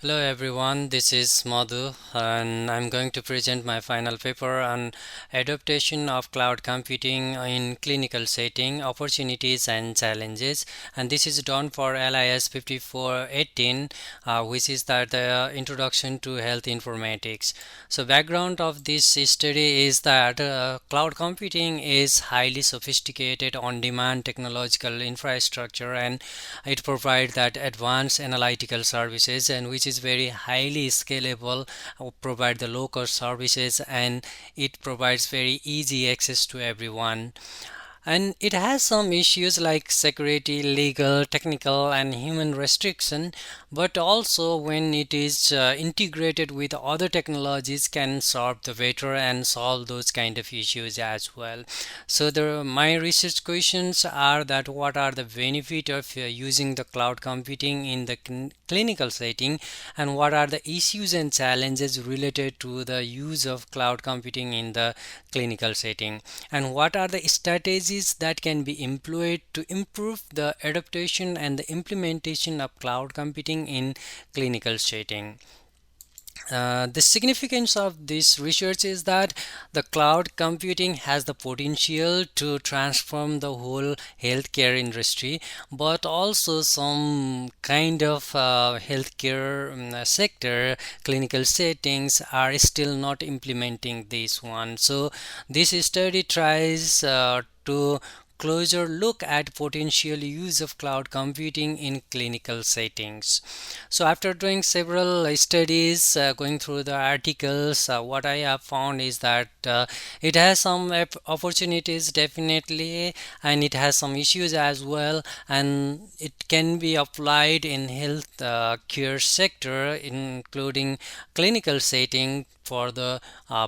Hello everyone, this is Madhu and I'm going to present my final paper on adaptation of cloud computing in clinical setting, opportunities and challenges, and this is done for LIS 5418, which is the introduction to health informatics. So background of this study is that cloud computing is highly sophisticated on-demand technological infrastructure, and it provides that advanced analytical services and which is very highly scalable, provide the low cost services, and it provides very easy access to everyone. And it has some issues like security, legal, technical and human restriction, but also when it is integrated with other technologies can serve the better and solve those kind of issues as well. So my research questions are that what are the benefit of using the cloud computing in the clinical setting, and what are the issues and challenges related to the use of cloud computing in the clinical setting, and what are the strategies that can be employed to improve the adaptation and the implementation of cloud computing in clinical setting. The significance of this research is that the cloud computing has the potential to transform the whole healthcare industry, but also some kind of healthcare sector, clinical settings are still not implementing this one. So this study tries to closer look at potential use of cloud computing in clinical settings. So after doing several studies, going through the articles, what I have found is that it has some opportunities definitely, and it has some issues as well, and it can be applied in health care sector, including clinical setting for the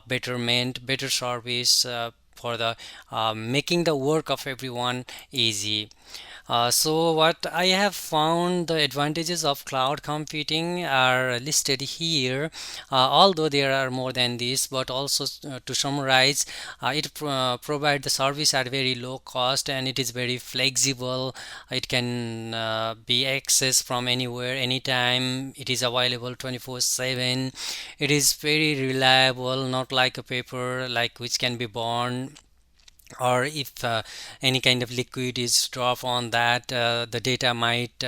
better service, for the making the work of everyone easy. So what I have found, the advantages of cloud computing are listed here, although there are more than this, but also to summarize, it provides the service at very low cost, and it is very flexible. It can be accessed from anywhere, anytime. It is available 24/7. It is very reliable, not like a paper like which can be burned, or if any kind of liquid is dropped on that, the data might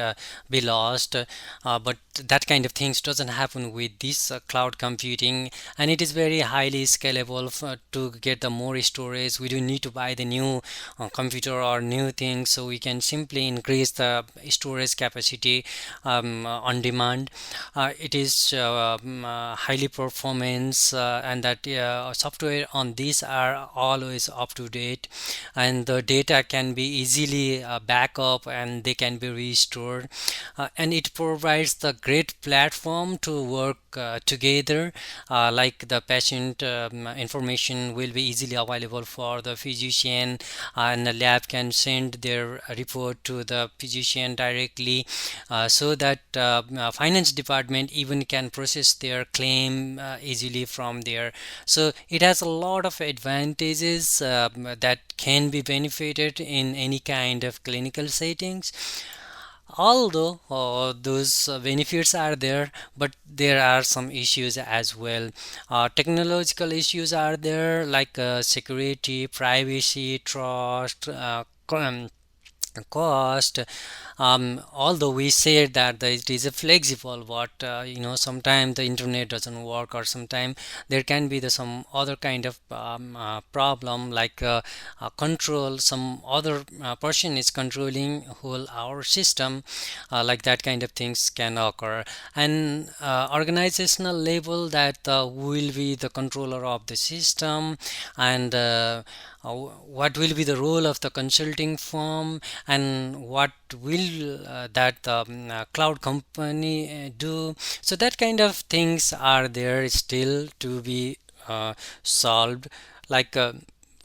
be lost, but that kind of things doesn't happen with this cloud computing, and it is very highly scalable. To get the more storage, we don't need to buy the new computer or new things, so we can simply increase the storage capacity on demand. It is highly performance, and that software on these are always up to date, and the data can be easily backup and they can be restored, and it provides the great platform to work together, like the patient information will be easily available for the physician, and the lab can send their report to the physician directly, so that finance department even can process their claim easily from there. So it has a lot of advantages that can be benefited in any kind of clinical settings. Although those benefits are there, but there are some issues as well. Technological issues are there, like security, privacy, trust, cost. Although we say that it is a flexible, but sometimes the internet doesn't work, or sometimes there can be some other kind of problem, like control, some other person is controlling whole our system, like that kind of things can occur. And organizational level, that will be the controller of the system, and what will be the role of the consulting firm, and what will that cloud company do. So that kind of things are there still to be solved, like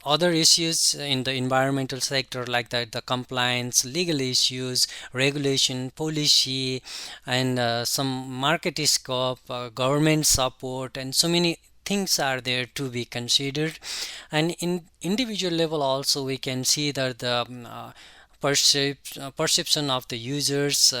other issues in the environmental sector, like that the compliance, legal issues, regulation, policy, and some market scope, government support, and so many things are there to be considered. And in individual level also, we can see that the perception of the users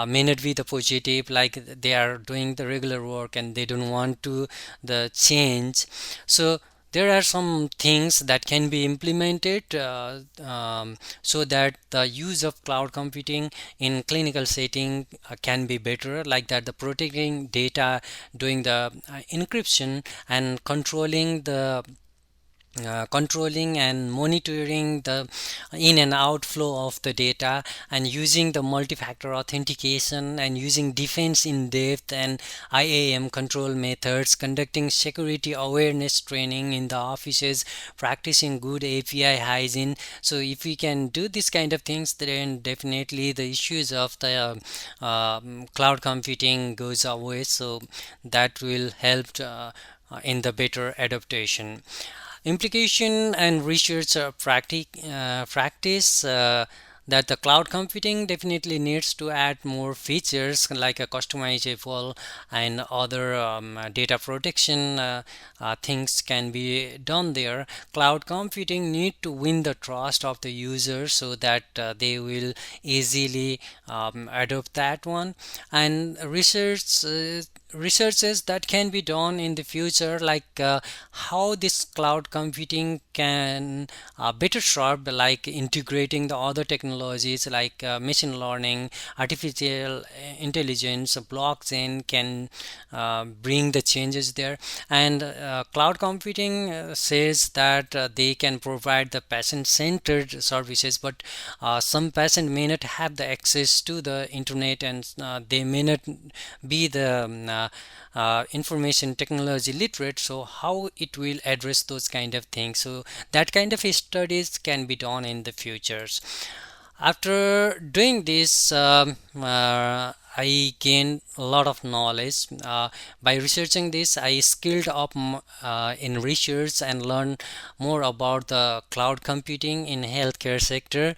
may not be the positive, like they are doing the regular work and they don't want to the change. So there are some things that can be implemented so that the use of cloud computing in clinical setting can be better, like that the protecting data, doing the encryption, and controlling and monitoring the in and outflow of the data, and using the multi-factor authentication, and using defense in depth and IAM control methods, conducting security awareness training in the offices, practicing good API hygiene. So if we can do this kind of things, then definitely the issues of the cloud computing goes away. So that will help in the better adaptation. Implication and research practice that the cloud computing definitely needs to add more features like a customizable and other data protection things can be done there. Cloud computing need to win the trust of the user so that they will easily adopt that one. And researches that can be done in the future, like how this cloud computing can better serve, like integrating the other technologies like machine learning, artificial intelligence, blockchain can bring the changes there. And cloud computing says that they can provide the patient-centered services, but some patient may not have the access to the internet, and they may not be the information technology literate. So how it will address those kind of things? So that kind of studies can be done in the futures. After doing this, I gained a lot of knowledge. By researching this, I skilled up in research and learned more about the cloud computing in healthcare sector.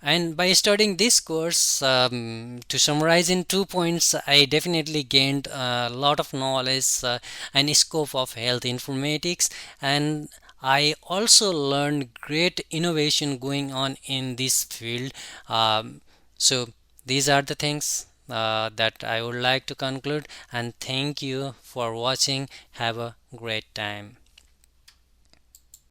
And by studying this course, to summarize in 2 points, I definitely gained a lot of knowledge and scope of health informatics, and I also learned great innovation going on in this field. So these are the things that I would like to conclude, and thank you for watching. Have a great time.